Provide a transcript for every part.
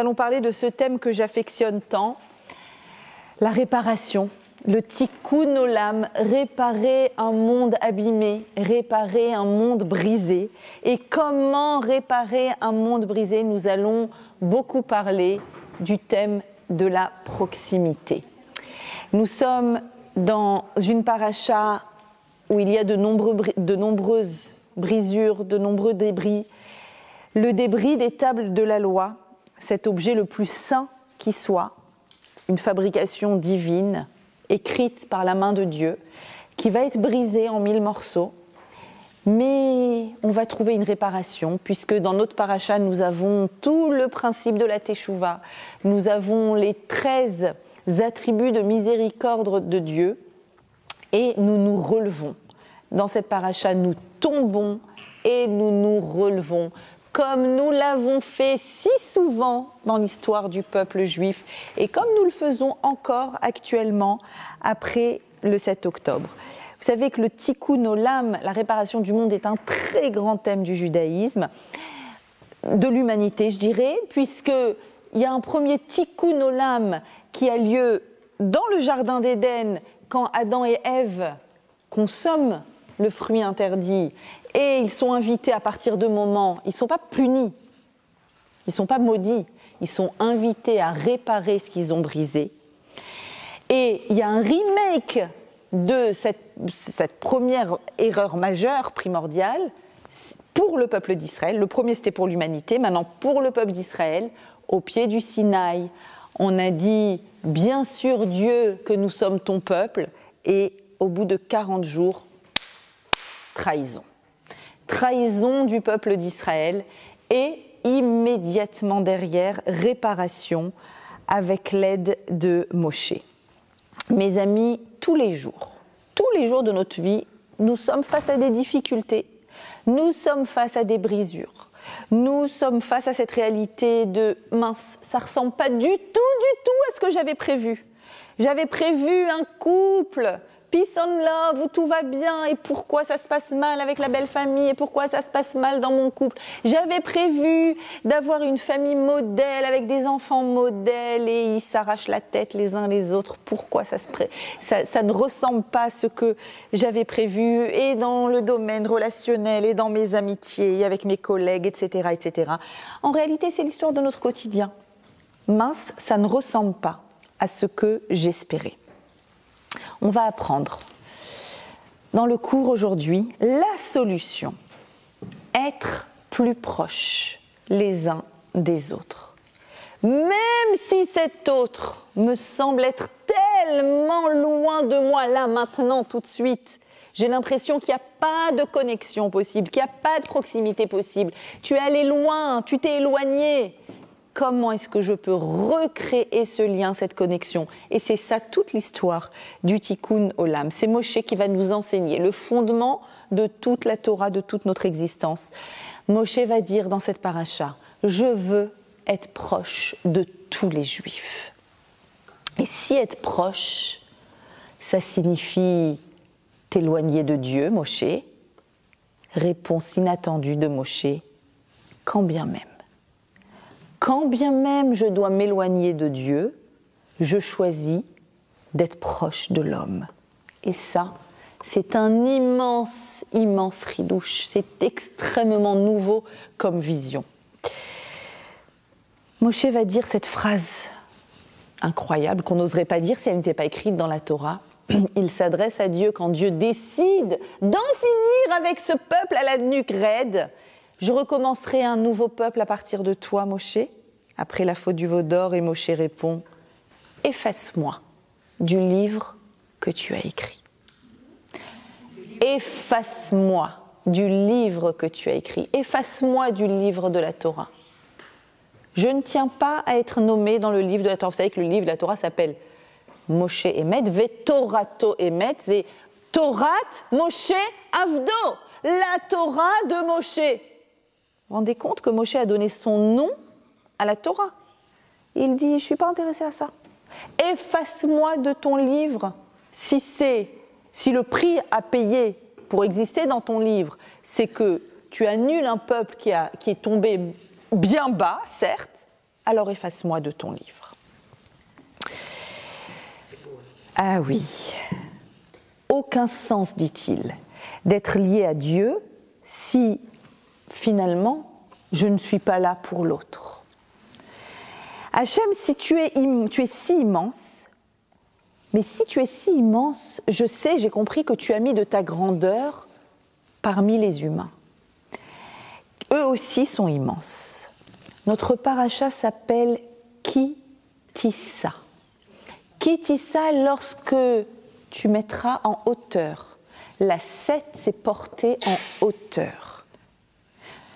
allons parler de ce thème que j'affectionne tant, la réparation, le tikkun olam, réparer un monde abîmé, réparer un monde brisé. Et comment réparer un monde brisé? Nous allons beaucoup parler du thème de la proximité. Nous sommes dans une paracha où il y a de nombreuses brisures, de nombreux débris. Le débris des tables de la loi, cet objet le plus saint qui soit, une fabrication divine, écrite par la main de Dieu, qui va être brisée en 1000 morceaux. Mais on va trouver une réparation, puisque dans notre paracha, nous avons tout le principe de la Teshuvah. Nous avons les 13 attributs de miséricorde de Dieu, et nous nous relevons. Dans cette paracha, nous tombons et nous nous relevons, comme nous l'avons fait si souvent dans l'histoire du peuple juif, et comme nous le faisons encore actuellement après le 7 octobre. Vous savez que le tikkun olam, la réparation du monde, est un très grand thème du judaïsme, de l'humanité, je dirais, puisqu'il y a un premier tikkun olam qui a lieu dans le jardin d'Éden, quand Adam et Ève consomment le fruit interdit, et ils sont invités à partir de moment, ils ne sont pas punis, ils ne sont pas maudits, ils sont invités à réparer ce qu'ils ont brisé. Et il y a un remake de cette première erreur majeure, primordiale, pour le peuple d'Israël. Le premier, c'était pour l'humanité, maintenant pour le peuple d'Israël, au pied du Sinaï. On a dit, bien sûr Dieu, que nous sommes ton peuple, et au bout de 40 jours, trahison. Trahison du peuple d'Israël, et immédiatement derrière, réparation avec l'aide de Moshe. Mes amis, tous les jours de notre vie, nous sommes face à des difficultés, nous sommes face à des brisures, nous sommes face à cette réalité de « mince, ça ne ressemble pas du tout à ce que j'avais prévu. J'avais prévu un couple, peace and love, où tout va bien, et pourquoi ça se passe mal avec la belle famille, et pourquoi ça se passe mal dans mon couple. J'avais prévu d'avoir une famille modèle, avec des enfants modèles, et ils s'arrachent la tête les uns les autres. Pourquoi ça ne ressemble pas à ce que j'avais prévu, et dans le domaine relationnel, et dans mes amitiés, et avec mes collègues, etc., etc. En réalité, c'est l'histoire de notre quotidien. Mince, ça ne ressemble pas à ce que j'espérais. On va apprendre dans le cours aujourd'hui la solution, être plus proches les uns des autres. Même si cet autre me semble être tellement loin de moi, là, maintenant, tout de suite, j'ai l'impression qu'il n'y a pas de connexion possible, qu'il n'y a pas de proximité possible. Tu es allé loin, tu t'es éloigné. Comment est-ce que je peux recréer ce lien, cette connexion? Et c'est ça toute l'histoire du tikkun olam. C'est Moshe qui va nous enseigner le fondement de toute la Torah, de toute notre existence. Moshe va dire dans cette paracha, je veux être proche de tous les Juifs. Et si être proche, ça signifie t'éloigner de Dieu, Moshe? Réponse inattendue de Moshe, quand bien même. Quand bien même je dois m'éloigner de Dieu, je choisis d'être proche de l'homme. Et ça, c'est un immense ridouche. C'est extrêmement nouveau comme vision. Moshe va dire cette phrase incroyable qu'on n'oserait pas dire si elle n'était pas écrite dans la Torah. Il s'adresse à Dieu quand Dieu décide d'en finir avec ce peuple à la nuque raide. Je recommencerai un nouveau peuple à partir de toi, Moshe. Après la faute du veau d'or, et Moshe répond, efface-moi du livre que tu as écrit. Efface-moi du livre que tu as écrit. Efface-moi du livre de la Torah. Je ne tiens pas à être nommé dans le livre de la Torah. Vous savez que le livre de la Torah s'appelle Moshe Emet, Vetorato Emet, c'est Torat Moshe Avdo, la Torah de Moshe. Vous vous rendez compte que Moshe a donné son nom à la Torah? Il dit, je ne suis pas intéressé à ça. Efface-moi de ton livre. Si le prix à payer pour exister dans ton livre, c'est que tu annules un peuple qui est tombé bien bas, certes, alors efface-moi de ton livre. Ah oui, aucun sens, dit-il, d'être lié à Dieu si finalement je ne suis pas là pour l'autre. Hachem, si tu es si immense, mais si tu es si immense, je sais, j'ai compris que tu as mis de ta grandeur parmi les humains. Eux aussi sont immenses. Notre paracha s'appelle Ki Tissa. Ki Tissa, lorsque tu mettras en hauteur. La 7, c'est porter en hauteur.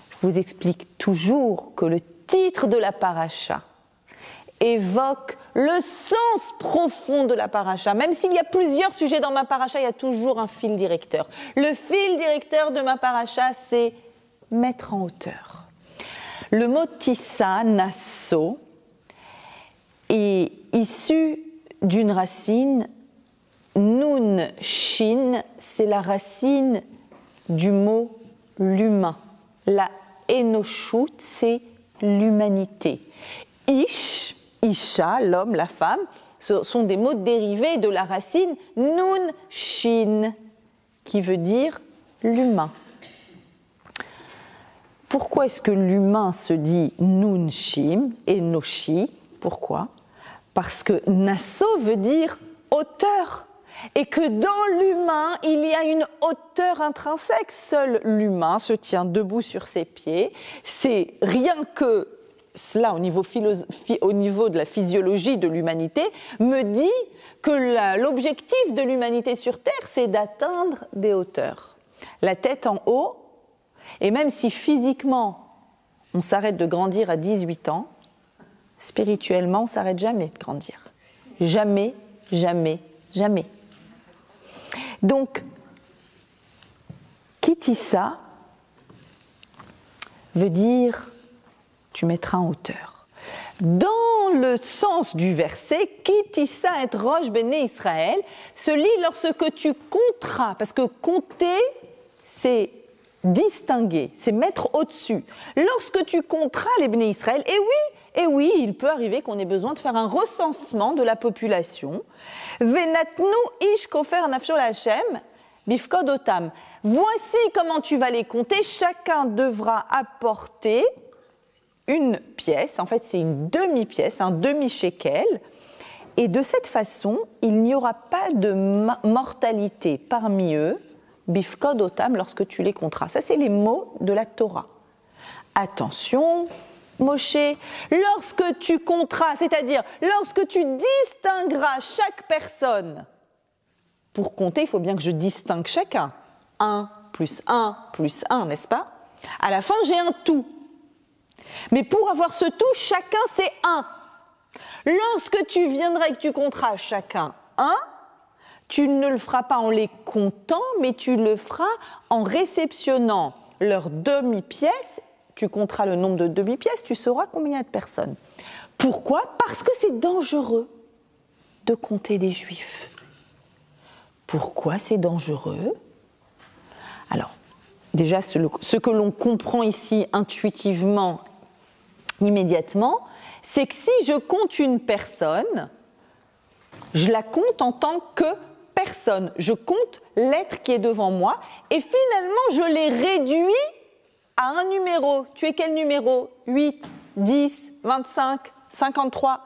Je vous explique toujours que le titre de la paracha évoque le sens profond de la paracha. Même s'il y a plusieurs sujets dans ma paracha, il y a toujours un fil directeur. Le fil directeur de ma paracha, c'est mettre en hauteur. Le mot tissa, nasso, est issu d'une racine, nun shin, c'est la racine du mot l'humain. La enoshut, c'est l'humanité. Ish, isha, l'homme, la femme, ce sont des mots dérivés de la racine nun shin, qui veut dire l'humain. Pourquoi est-ce que l'humain se dit nun shim et noshi? Pourquoi? Parce que nasso veut dire hauteur. Et que dans l'humain, il y a une hauteur intrinsèque. Seul l'humain se tient debout sur ses pieds. C'est rien que cela, au niveau de la physiologie de l'humanité, me dit que l'objectif de l'humanité sur Terre, c'est d'atteindre des hauteurs. La tête en haut, et même si physiquement, on s'arrête de grandir à 18 ans, spirituellement, on ne s'arrête jamais de grandir. Jamais, jamais, jamais. Donc, Kitissa veut dire tu mettras en hauteur. Dans le sens du verset, Kitissa et roche béné Israël se lit lorsque tu compteras, parce que compter, c'est distinguer, c'est mettre au-dessus. Lorsque tu compteras les béné Israël, et oui, il peut arriver qu'on ait besoin de faire un recensement de la population. Venatnu ish kofer nafsho Hashem bifkod otam. Voici comment tu vas les compter. Chacun devra apporter une pièce. En fait, c'est une demi-pièce, un demi-shekel. Et de cette façon, il n'y aura pas de mortalité parmi eux, bifkod otam, lorsque tu les compteras. Ça, c'est les mots de la Torah. Attention, Moshe, lorsque tu compteras, c'est-à-dire lorsque tu distingueras chaque personne, pour compter, il faut bien que je distingue chacun. 1 plus 1 plus 1, n'est-ce pas? À la fin, j'ai un tout. Mais pour avoir ce tout, chacun c'est 1. Lorsque tu viendras et que tu compteras chacun 1, tu ne le feras pas en les comptant, mais tu le feras en réceptionnant leurs demi-pièces. Tu compteras le nombre de demi-pièces, tu sauras combien il y a de personnes. Pourquoi? Parce que c'est dangereux de compter des Juifs. Pourquoi c'est dangereux? Alors, déjà, ce que l'on comprend ici intuitivement, immédiatement, c'est que si je compte une personne, je la compte en tant que personne. Je compte l'être qui est devant moi et finalement, je l'ai réduit à un numéro. Tu es quel numéro? 8, 10, 25, 53.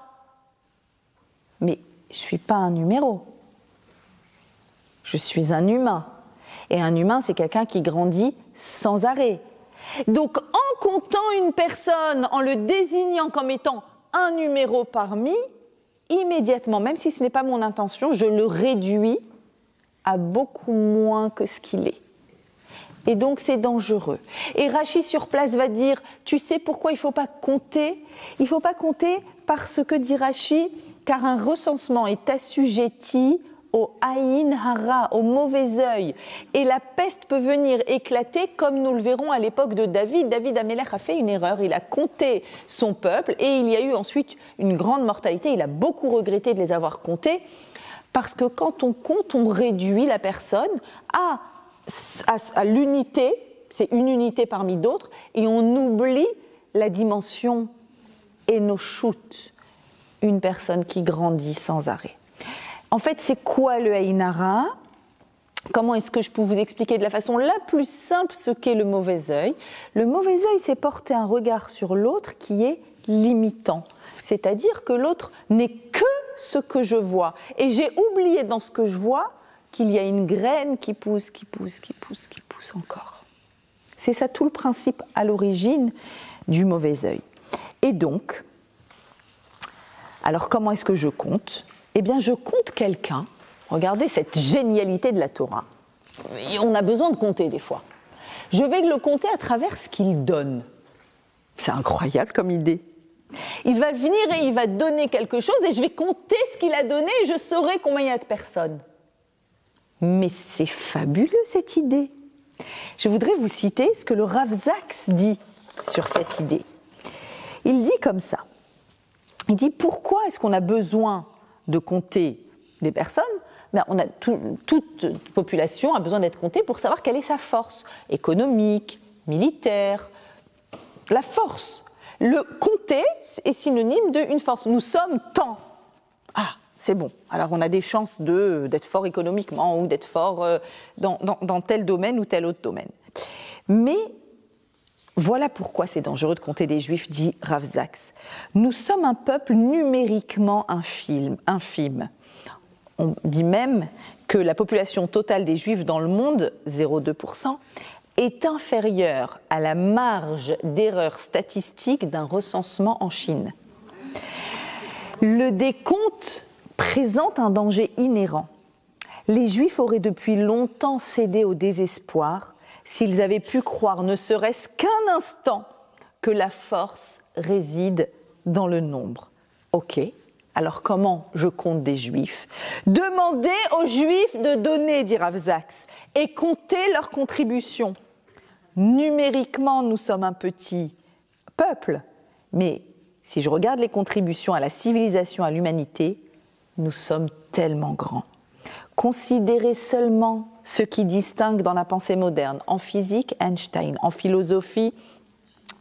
Mais je ne suis pas un numéro. Je suis un humain. Et un humain, c'est quelqu'un qui grandit sans arrêt. Donc, en comptant une personne, en le désignant comme étant un numéro parmi, immédiatement, même si ce n'est pas mon intention, je le réduis à beaucoup moins que ce qu'il est. Et donc, c'est dangereux. Et Rachi, sur place, va dire, tu sais pourquoi il ne faut pas compter? Il ne faut pas compter parce que, dit Rachi, car un recensement est assujetti au haïn hara, au mauvais œil. Et la peste peut venir éclater, comme nous le verrons à l'époque de David. David Amelech a fait une erreur, il a compté son peuple, et il y a eu ensuite une grande mortalité. Il a beaucoup regretté de les avoir comptés, parce que quand on compte, on réduit la personne à l'unité, c'est une unité parmi d'autres, et on oublie la dimension Enoshut, une personne qui grandit sans arrêt. En fait, c'est quoi le Ain Hara ? Comment est-ce que je peux vous expliquer de la façon la plus simple ce qu'est le mauvais œil ? Le mauvais œil, c'est porter un regard sur l'autre qui est limitant. C'est-à-dire que l'autre n'est que ce que je vois. Et j'ai oublié dans ce que je vois qu'il y a une graine qui pousse encore. C'est ça tout le principe à l'origine du mauvais œil. Et donc, alors comment est-ce que je compte ? Eh bien, je compte quelqu'un. Regardez cette génialité de la Torah. Et on a besoin de compter des fois. Je vais le compter à travers ce qu'il donne. C'est incroyable comme idée. Il va venir et il va donner quelque chose et je vais compter ce qu'il a donné et je saurai combien il y a de personnes. Mais c'est fabuleux cette idée. Je voudrais vous citer ce que le Rav Zaks dit sur cette idée. Il dit comme ça. Il dit pourquoi est-ce qu'on a besoin de compter des personnes ? Toute population a besoin d'être comptée pour savoir quelle est sa force économique, militaire, la force. Le compter est synonyme d'une force. Nous sommes tant. Ah, c'est bon. Alors on a des chances d'être fort économiquement ou d'être fort dans tel domaine ou tel autre domaine. Mais voilà pourquoi c'est dangereux de compter des Juifs, dit Rav Zaks. Nous sommes un peuple numériquement infime. On dit même que la population totale des Juifs dans le monde, 0,2%, est inférieure à la marge d'erreur statistique d'un recensement en Chine. Le décompte présente un danger inhérent. Les Juifs auraient depuis longtemps cédé au désespoir s'ils avaient pu croire, ne serait-ce qu'un instant, que la force réside dans le nombre. Ok. Alors comment je compte des Juifs ? Demandez aux Juifs de donner, dit Rav Zaks, et comptez leurs contributions. Numériquement, nous sommes un petit peuple, mais si je regarde les contributions à la civilisation, à l'humanité, nous sommes tellement grands. Considérez seulement ce qui distingue dans la pensée moderne. En physique, Einstein. En philosophie,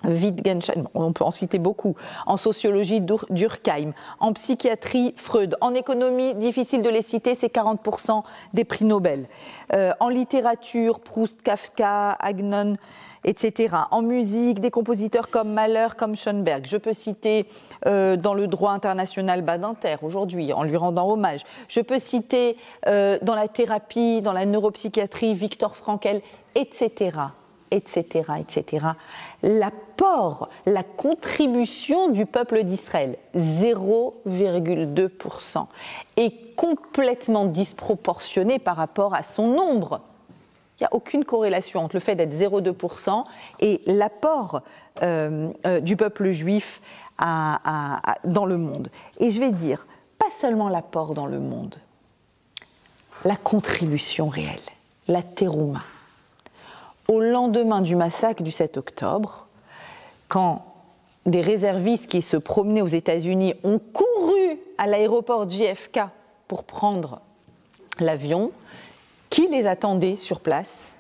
Wittgenstein, on peut en citer beaucoup, en sociologie, Durkheim, en psychiatrie, Freud, en économie, difficile de les citer, c'est 40% des prix Nobel, en littérature, Proust, Kafka, Agnon, etc. En musique, des compositeurs comme Mahler, comme Schoenberg. Je peux citer dans le droit international Badinter, aujourd'hui, en lui rendant hommage. Je peux citer dans la thérapie, dans la neuropsychiatrie, Viktor Frankl, etc., etc., etc. L'apport, la contribution du peuple d'Israël, 0,2%, est complètement disproportionnée par rapport à son nombre. Il n'y a aucune corrélation entre le fait d'être 0,2% et l'apport du peuple juif dans le monde. Et je vais dire, pas seulement l'apport dans le monde, la contribution réelle, la terouma. Au lendemain du massacre du 7 octobre, quand des réservistes qui se promenaient aux États-Unis ont couru à l'aéroport JFK pour prendre l'avion, qui les attendait sur place ?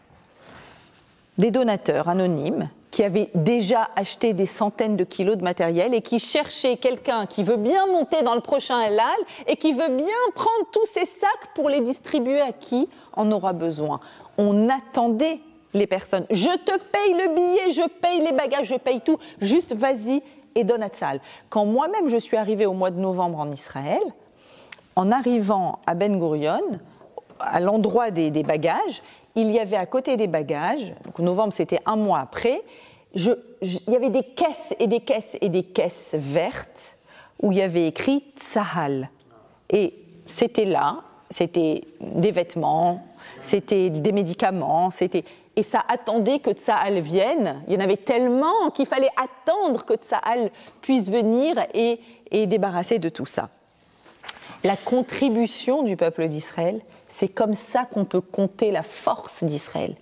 Des donateurs anonymes qui avaient déjà acheté des centaines de kilos de matériel et qui cherchaient quelqu'un qui veut bien monter dans le prochain Elal et qui veut bien prendre tous ces sacs pour les distribuer à qui en aura besoin. On attendait les personnes. Je te paye le billet, je paye les bagages, je paye tout. Juste vas-y et donne à Tzahal. Quand moi-même je suis arrivée au mois de novembre en Israël, en arrivant à Ben Gurion, à l'endroit des bagages, il y avait à côté des bagages, donc novembre c'était un mois après, il y avait des caisses et des caisses et des caisses vertes où il y avait écrit Tzahal. Et c'était là, c'était des vêtements, c'était des médicaments, et ça attendait que Tzahal vienne. Il y en avait tellement qu'il fallait attendre que Tzahal puisse venir et débarrasser de tout ça. La contribution du peuple d'Israël, c'est comme ça qu'on peut compter la force d'Israël.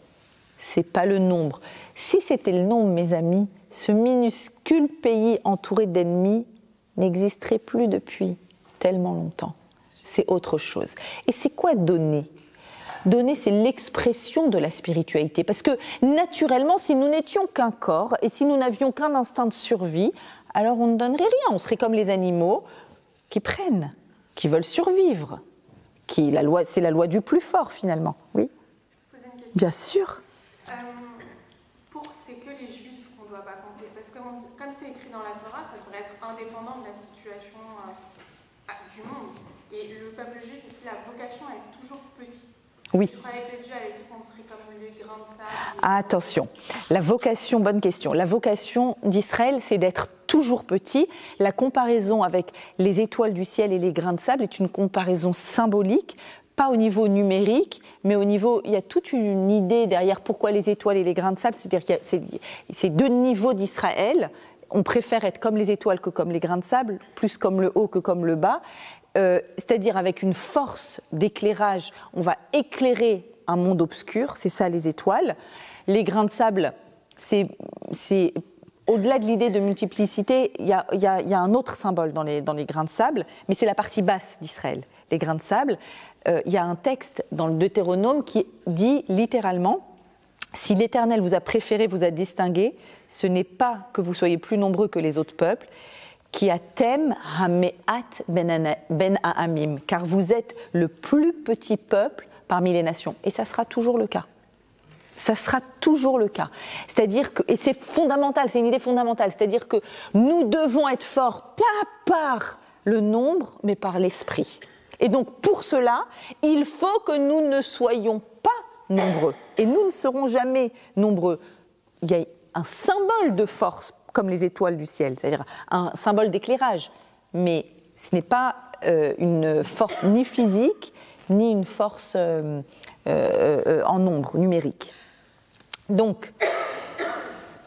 C'est pas le nombre. Si c'était le nombre, mes amis, ce minuscule pays entouré d'ennemis n'existerait plus depuis tellement longtemps. C'est autre chose. Et c'est quoi donner ? Donner, c'est l'expression de la spiritualité. Parce que naturellement, si nous n'étions qu'un corps et si nous n'avions qu'un instinct de survie, alors on ne donnerait rien. On serait comme les animaux qui prennent, qui veulent survivre. C'est la loi du plus fort, finalement. Oui. Je peux poser une question ? Bien sûr. C'est que les Juifs qu'on ne doit pas compter. Parce que comme c'est écrit dans la Torah, ça devrait être indépendant de la situation du monde. Et le peuple juif, est-ce qu'il a vocation à être toujours petit ? Oui. Je croyais que Dieu avait dit qu'on serait comme les grains de sable. Attention, la vocation, bonne question. La vocation d'Israël, c'est d'être toujours petit. La comparaison avec les étoiles du ciel et les grains de sable est une comparaison symbolique, pas au niveau numérique, mais au niveau, il y a toute une idée derrière pourquoi les étoiles et les grains de sable, c'est-à-dire qu'il y a ces deux niveaux d'Israël. On préfère être comme les étoiles que comme les grains de sable, plus comme le haut que comme le bas. C'est-à-dire avec une force d'éclairage, on va éclairer un monde obscur, c'est ça les étoiles. Les grains de sable, c'est au-delà de l'idée de multiplicité, il y a un autre symbole dans les grains de sable, mais c'est la partie basse d'Israël. Les grains de sable, il y a un texte dans le Deutéronome qui dit littéralement « Si l'Éternel vous a préféré, vous a distingué, ce n'est pas que vous soyez plus nombreux que les autres peuples, qui atem hameat ben ha'amim, car vous êtes le plus petit peuple parmi les nations. » Et ça sera toujours le cas. Ça sera toujours le cas. C'est-à-dire que, et c'est fondamental, c'est une idée fondamentale, c'est-à-dire que nous devons être forts, pas par le nombre, mais par l'esprit. Et donc, pour cela, il faut que nous ne soyons pas nombreux. Et nous ne serons jamais nombreux. Il y a un symbole de force, comme les étoiles du ciel, c'est-à-dire un symbole d'éclairage. Mais ce n'est pas une force ni physique, ni une force en nombre, numérique. Donc,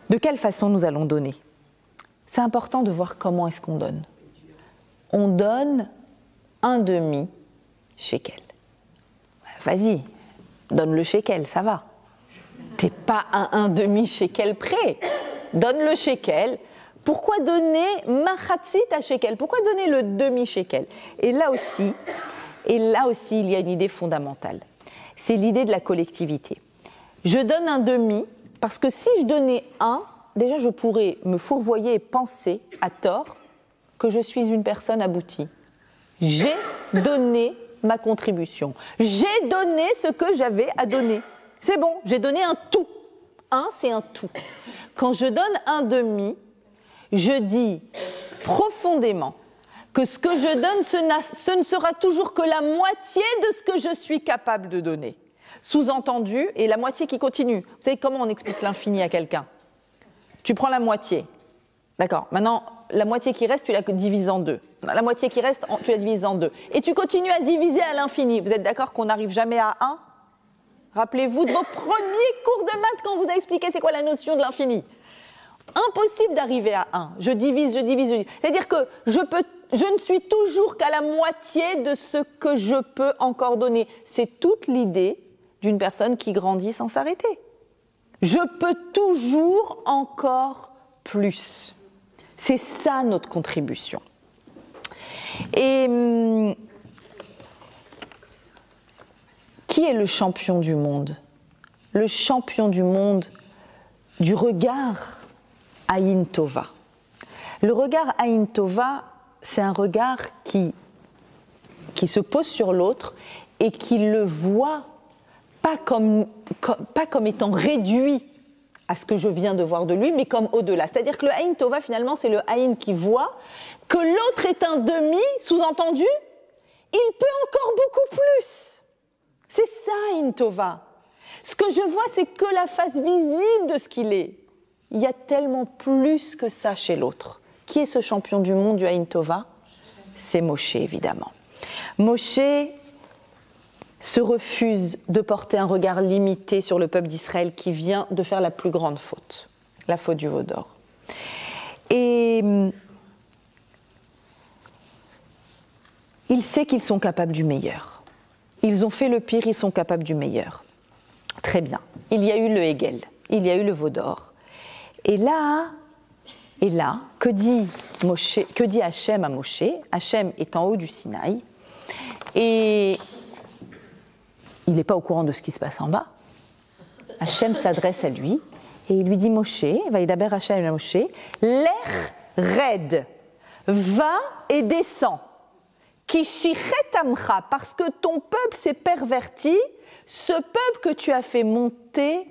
de quelle façon nous allons donner ? C'est important de voir comment est-ce qu'on donne. On donne un demi shekel. Vas-y, donne le shekel, ça va. T'es pas à un demi shekel près. Donne le shekel. Pourquoi donner machatzit à shekel ? Pourquoi donner le demi shekel ? Et là aussi, il y a une idée fondamentale. C'est l'idée de la collectivité. Je donne un demi parce que si je donnais un, déjà je pourrais me fourvoyer et penser à tort que je suis une personne aboutie. J'ai donné ma contribution. J'ai donné ce que j'avais à donner. C'est bon, j'ai donné un tout. Un, c'est un tout. Quand je donne un demi, je dis profondément que ce que je donne, ce ne sera toujours que la moitié de ce que je suis capable de donner. Sous-entendu, et la moitié qui continue. Vous savez comment on explique l'infini à quelqu'un ? Tu prends la moitié. D'accord. Maintenant, la moitié qui reste, tu la divises en deux. La moitié qui reste, tu la divises en deux. Et tu continues à diviser à l'infini. Vous êtes d'accord qu'on n'arrive jamais à 1 ? Rappelez-vous de vos premiers cours de maths quand on vous a expliqué c'est quoi la notion de l'infini. Impossible d'arriver à 1. Je divise. C'est-à-dire que je ne suis toujours qu'à la moitié de ce que je peux encore donner. C'est toute l'idée d'une personne qui grandit sans s'arrêter. Je peux toujours encore plus. C'est ça notre contribution. Et qui est le champion du monde ? Le champion du monde du regard Aïn Tova. Le regard Aïn Tova, c'est un regard qui se pose sur l'autre et qui le voit pas comme étant réduit à ce que je viens de voir de lui, mais comme au-delà. C'est-à-dire que le Aïn Tova, finalement, c'est le Aïn qui voit que l'autre est un demi, sous-entendu, il peut encore beaucoup plus. C'est ça, Aïn Tova. Ce que je vois, c'est que la face visible de ce qu'il est. Il y a tellement plus que ça chez l'autre. Qui est ce champion du monde du Aïn Tova ? C'est Moshe, évidemment. Moshe se refuse de porter un regard limité sur le peuple d'Israël qui vient de faire la plus grande faute, la faute du veau d'or. Et il sait qu'ils sont capables du meilleur. Ils ont fait le pire, ils sont capables du meilleur. Très bien. Il y a eu le Hegel, il y a eu le veau d'or. Et là, que dit Hachem à Moshe ? Hachem est en haut du Sinaï et il n'est pas au courant de ce qui se passe en bas. Hachem s'adresse à lui et il lui dit Moshe, Vaïdaber Hachem à Moshe, Lech raide, va et descend. Kishichet amcha, parce que ton peuple s'est perverti, ce peuple que tu as fait monter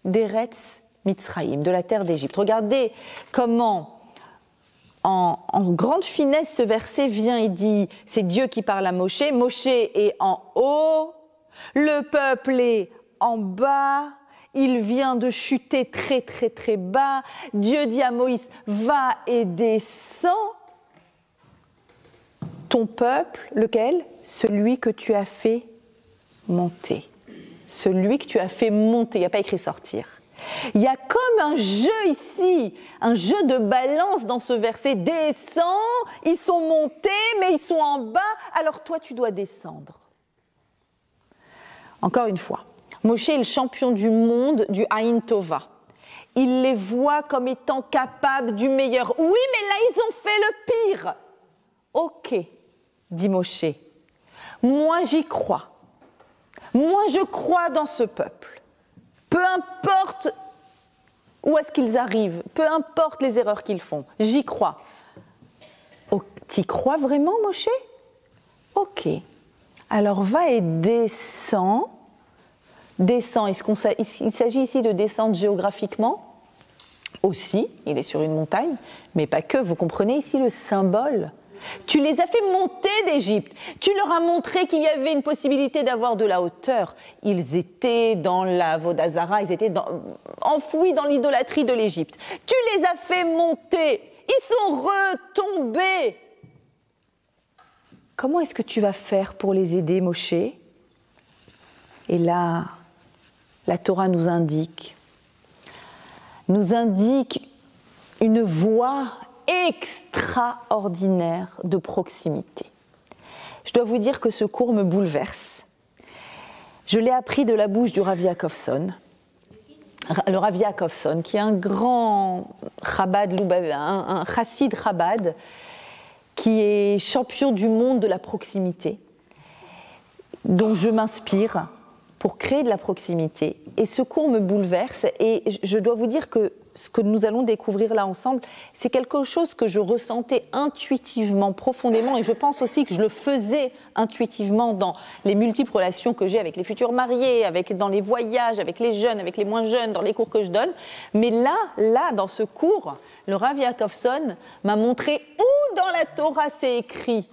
d'Eretz Mitzraïm, de la terre d'Égypte. Regardez comment, en grande finesse, ce verset vient et dit, c'est Dieu qui parle à Moshe, Moshe est en haut, le peuple est en bas, il vient de chuter très très très bas, Dieu dit à Moïse, va et descend. Ton peuple, lequel? Celui que tu as fait monter. Celui que tu as fait monter, il n'y a pas écrit sortir. Il y a comme un jeu ici, un jeu de balance dans ce verset. Descends, ils sont montés, mais ils sont en bas, alors toi tu dois descendre. Encore une fois, Moshe est le champion du monde du Aïn Tova. Il les voit comme étant capables du meilleur. Oui, mais là ils ont fait le pire. Ok, dit Moshe, moi j'y crois. Moi je crois dans ce peuple. Peu importe où est-ce qu'ils arrivent, peu importe les erreurs qu'ils font, j'y crois. Oh, t'y crois vraiment, Moshe? Ok. Alors va et descends. Descends, il s'agit ici de descendre géographiquement? Aussi, il est sur une montagne, mais pas que, vous comprenez ici le symbole? Tu les as fait monter d'Égypte. Tu leur as montré qu'il y avait une possibilité d'avoir de la hauteur. Ils étaient dans la Vodazara, ils étaient enfouis dans l'idolâtrie de l'Égypte. Tu les as fait monter. Ils sont retombés. Comment est-ce que tu vas faire pour les aider, Moshe? Et là, la Torah nous indique une voie extraordinaire de proximité. Je dois vous dire que ce cours me bouleverse. Je l'ai appris de la bouche du Rav Yaakovson. Le Rav Yaakovson, qui est un grand Chabad, un chassid Chabad, qui est champion du monde de la proximité, dont je m'inspire pour créer de la proximité. Et ce cours me bouleverse et je dois vous dire que ce que nous allons découvrir là ensemble, c'est quelque chose que je ressentais intuitivement, profondément, et je pense aussi que je le faisais intuitivement dans les multiples relations que j'ai avec les futurs mariés, dans les voyages, avec les jeunes, avec les moins jeunes, dans les cours que je donne. Mais là, dans ce cours, le Rav Yaakovson m'a montré où dans la Torah c'est écrit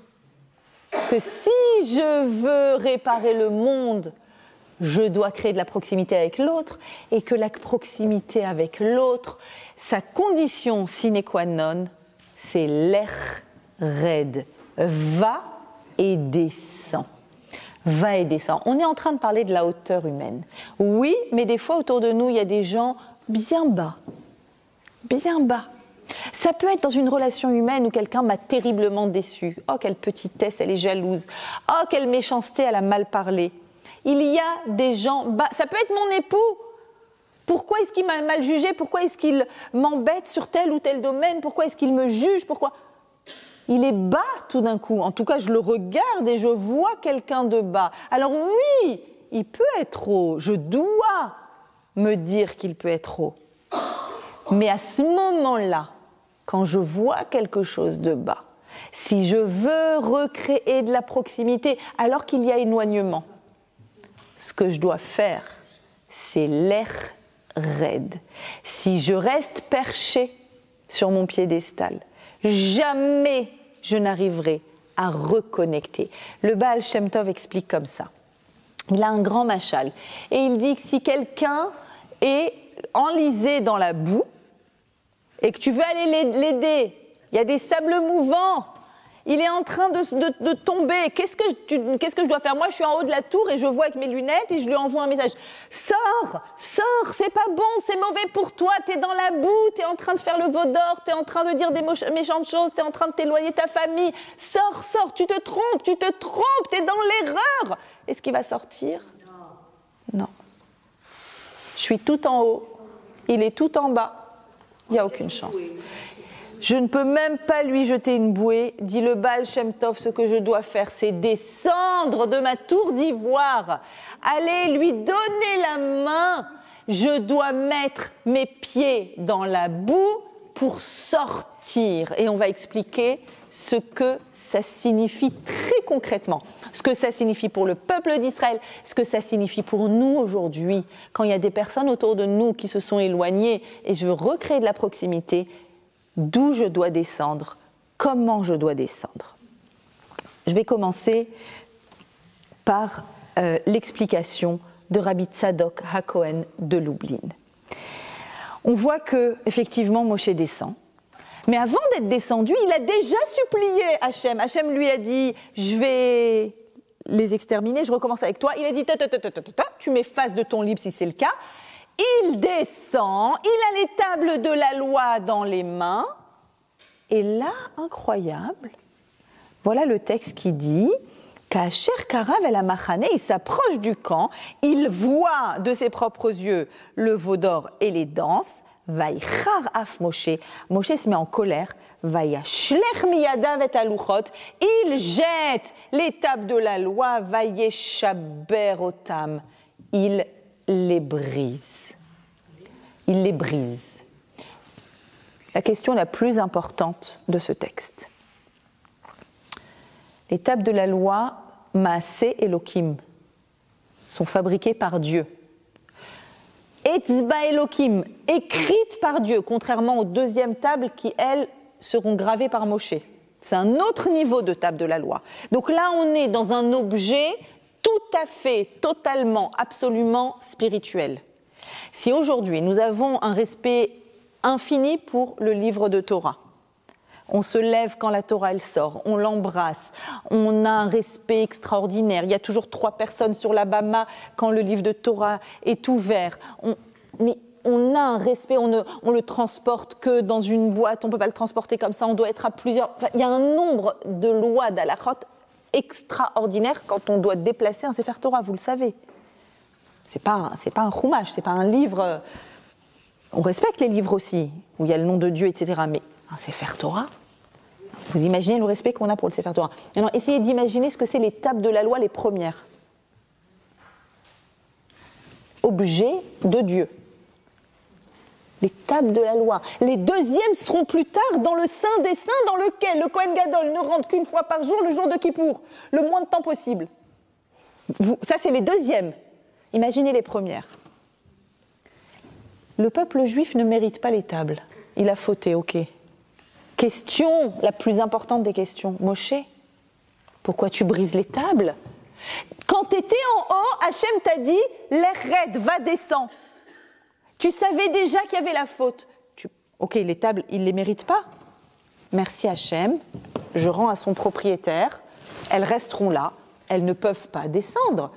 que si je veux réparer le monde, je dois créer de la proximité avec l'autre, et que la proximité avec l'autre, sa condition sine qua non, c'est l'er red. Va et descend. Va et descend. On est en train de parler de la hauteur humaine. Oui, mais des fois autour de nous, il y a des gens bien bas. Bien bas. Ça peut être dans une relation humaine où quelqu'un m'a terriblement déçue. Oh, quelle petitesse, elle est jalouse. Oh, quelle méchanceté, elle a mal parlé. Il y a des gens bas. Ça peut être mon époux. Pourquoi est-ce qu'il m'a mal jugé? Pourquoi est-ce qu'il m'embête sur tel ou tel domaine? Pourquoi est-ce qu'il me juge? Pourquoi? Il est bas tout d'un coup. En tout cas, je le regarde et je vois quelqu'un de bas. Alors oui, il peut être haut. Je dois me dire qu'il peut être haut. Mais à ce moment-là, quand je vois quelque chose de bas, si je veux recréer de la proximité alors qu'il y a éloignement, ce que je dois faire, c'est l'air raide. Si je reste perché sur mon piédestal, jamais je n'arriverai à reconnecter. Le Baal Shem Tov explique comme ça. Il a un grand machal. Et il dit que si quelqu'un est enlisé dans la boue et que tu veux aller l'aider, il y a des sables mouvants, il est en train de tomber. Qu'est-ce que je dois faire? Moi, je suis en haut de la tour et je vois avec mes lunettes et je lui envoie un message. Sors, c'est pas bon, c'est mauvais pour toi, t'es dans la boue, t'es en train de faire le veau d'or, t'es en train de dire des méchantes choses, t'es en train de t'éloigner de ta famille. Sors, tu te trompes, t'es dans l'erreur. Est-ce qu'il va sortir? Non. Je suis tout en haut, il est tout en bas. Il n'y a aucune chance. Je ne peux même pas lui jeter une bouée, dit le Baal Shem Tov. Ce que je dois faire, c'est descendre de ma tour d'ivoire, aller lui donner la main. Je dois mettre mes pieds dans la boue pour sortir sortir. Et on va expliquer ce que ça signifie très concrètement, ce que ça signifie pour le peuple d'Israël, ce que ça signifie pour nous aujourd'hui, quand il y a des personnes autour de nous qui se sont éloignées et je veux recréer de la proximité, d'où je dois descendre, comment je dois descendre. Je vais commencer par l'explication de Rabbi Tzadok HaKohen de Lublin. On voit que effectivement Moshe descend. Mais avant d'être descendu, il a déjà supplié Hachem. Hachem lui a dit « Je vais les exterminer, je recommence avec toi. » Il a dit « Tu m'effaces de ton livre si c'est le cas. » Il descend, il a les tables de la loi dans les mains. Et là, incroyable, voilà le texte qui dit qu'Asher Karav el Amachane, il s'approche du camp, il voit de ses propres yeux le veau d'or et les danses. Vaïchar af Moshe. Moshe se met en colère. Vaïachlech miyadav et aluchot. Il jette les tables de la loi. Vaïeshaber otam. Il les brise. Il les brise. La question la plus importante de ce texte. Les tables de la loi, Maaseh Elohim, sont fabriquées par Dieu. Etzba Elohim, écrites par Dieu, contrairement aux deuxièmes tables qui, elles, seront gravées par Moshe. C'est un autre niveau de table de la loi. Donc là, on est dans un objet tout à fait, totalement, absolument spirituel. Si aujourd'hui, nous avons un respect infini pour le livre de Torah, on se lève quand la Torah elle sort, on l'embrasse, on a un respect extraordinaire. Il y a toujours 3 personnes sur la bama quand le livre de Torah est ouvert. Mais on a un respect, on le transporte que dans une boîte, on ne peut pas le transporter comme ça, on doit être à plusieurs. Enfin, il y a un nombre de lois d'halachot extraordinaires quand on doit déplacer un Sefer Torah, vous le savez. C'est pas un chumash, c'est pas un livre. On respecte les livres aussi, où il y a le nom de Dieu, etc. Mais un Sefer Torah, vous imaginez le respect qu'on a pour le Sefer Torah. Alors, essayez d'imaginer ce que c'est les tables de la loi, les premières. Objets de Dieu. Les tables de la loi. Les deuxièmes seront plus tard dans le Saint des Saints, dans lequel le Kohen Gadol ne rentre qu'une fois par jour, le jour de Kippour, le moins de temps possible. Ça, c'est les deuxièmes. Imaginez les premières. Le peuple juif ne mérite pas les tables. Il a fauté, ok. Question, la plus importante des questions. Moshe, pourquoi tu brises les tables ? Quand tu étais en haut, Hachem t'a dit, l'Ered, va, descends. Tu savais déjà qu'il y avait la faute. Ok, les tables, il ne les mérite pas. Merci Hachem, je rends à son propriétaire. Elles resteront là, elles ne peuvent pas descendre.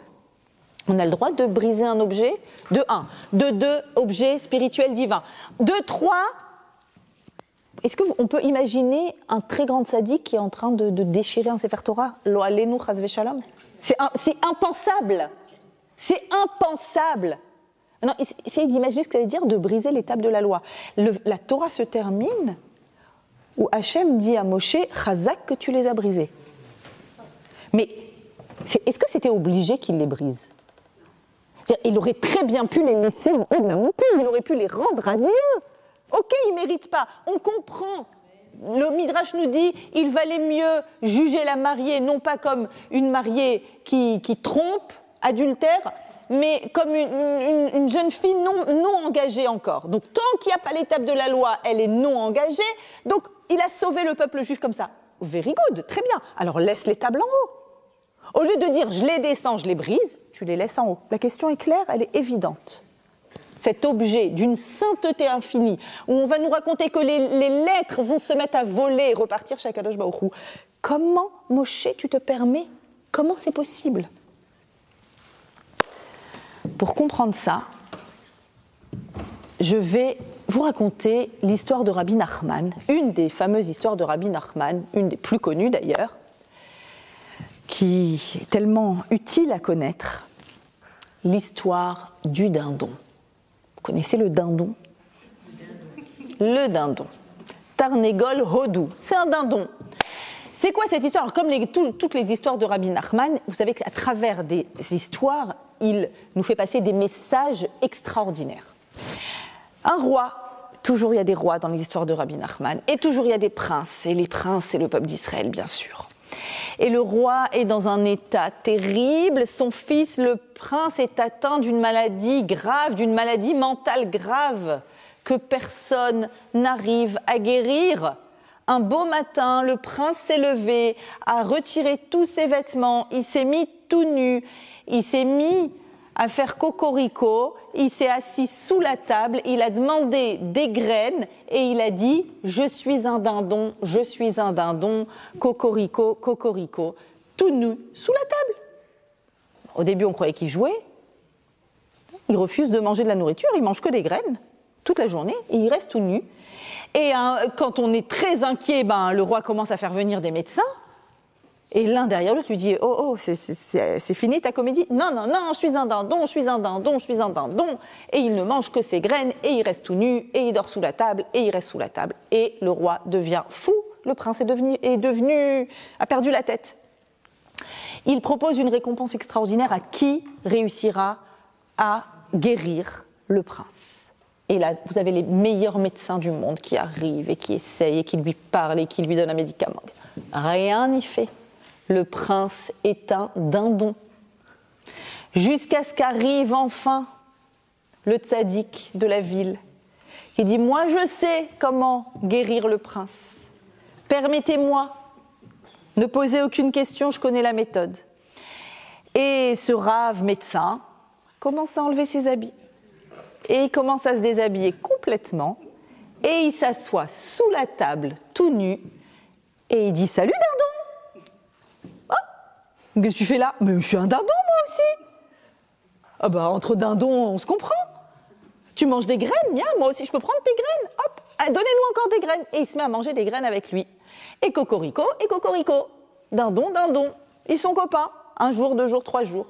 On a le droit de briser un objet, de 1. De 2, objet spirituel divin. De 3, est-ce qu'on peut imaginer un très grand sadique qui est en train de déchirer un Sefer Torah ? Lo alenu chas v'shalom. C'est impensable. C'est impensable. Non, essayez d'imaginer ce que ça veut dire de briser les tables de la loi. La Torah se termine où Hachem dit à Moshe, Chazak, que tu les as brisés. Mais est-ce que c'était obligé qu'il les brise ? C'est-à-dire, il aurait très bien pu les laisser en haut de la montagne, il aurait pu les rendre à Dieu. Ok, il ne mérite pas, on comprend. Le Midrash nous dit, il valait mieux juger la mariée, non pas comme une mariée qui trompe, adultère, mais comme une jeune fille non engagée encore. Donc tant qu'il n'y a pas l'étape de la loi, elle est non engagée, donc il a sauvé le peuple juif comme ça. Very good, très bien. Alors laisse les tables en haut. Au lieu de dire je les descends, je les brise, tu les laisses en haut. La question est claire, elle est évidente. Cet objet d'une sainteté infinie, où on va nous raconter que les lettres vont se mettre à voler et repartir chez Akadosh Baruch Hu. Comment, Moshe, tu te permets ? Comment c'est possible ? Pour comprendre ça, je vais vous raconter l'histoire de Rabbi Nachman, une des fameuses histoires de Rabbi Nachman, une des plus connues d'ailleurs, qui est tellement utile à connaître, l'histoire du dindon. Vous connaissez le dindon ? Le dindon. Tarnegol Hodou, c'est un dindon. C'est quoi cette histoire ? Alors, comme toutes les histoires de Rabbi Nachman, vous savez qu'à travers des histoires, il nous fait passer des messages extraordinaires. Un roi toujours il y a des rois dans l'histoire de Rabbi Nachman, et toujours il y a des princes, et les princes, c'est le peuple d'Israël, bien sûr. Et le roi est dans un état terrible, son fils, le prince, est atteint d'une maladie grave, d'une maladie mentale grave, que personne n'arrive à guérir. Un beau matin, le prince s'est levé, a retiré tous ses vêtements, il s'est mis tout nu, il s'est mis à faire cocorico, il s'est assis sous la table, il a demandé des graines et il a dit « Je suis un dindon, cocorico, cocorico », tout nu, sous la table. Au début, on croyait qu'il jouait. Il refuse de manger de la nourriture, il mange que des graines toute la journée et il reste tout nu. Et quand on est très inquiet, le roi commence à faire venir des médecins. Et l'un derrière l'autre lui dit « Oh, c'est fini ta comédie ?»« Non, je suis un dindon. » Et il ne mange que ses graines, et il reste tout nu, et il dort sous la table, et il reste sous la table. Et le roi devient fou, le prince a perdu la tête. Il propose une récompense extraordinaire à qui réussira à guérir le prince. Et là, vous avez les meilleurs médecins du monde qui arrivent, et qui essayent, et qui lui parlent, et qui lui donnent un médicament. Rien n'y fait. Le prince est un dindon. Jusqu'à ce qu'arrive enfin le tzaddik de la ville, qui dit « Moi, je sais comment guérir le prince. Permettez-moi, ne posez aucune question, je connais la méthode. » Et ce rave médecin commence à enlever ses habits. Et il commence à se déshabiller complètement. Et il s'assoit sous la table, tout nu, et il dit « Salut, dindon !» Qu'est-ce que tu fais là? Mais je suis un dindon, moi aussi. Ah entre dindons, on se comprend. Tu manges des graines, bien, moi aussi, je peux prendre tes graines. Hop, donnez-nous encore des graines. Et il se met à manger des graines avec lui. Et cocorico, dindon, ils sont copains. 1 jour, 2 jours, 3 jours.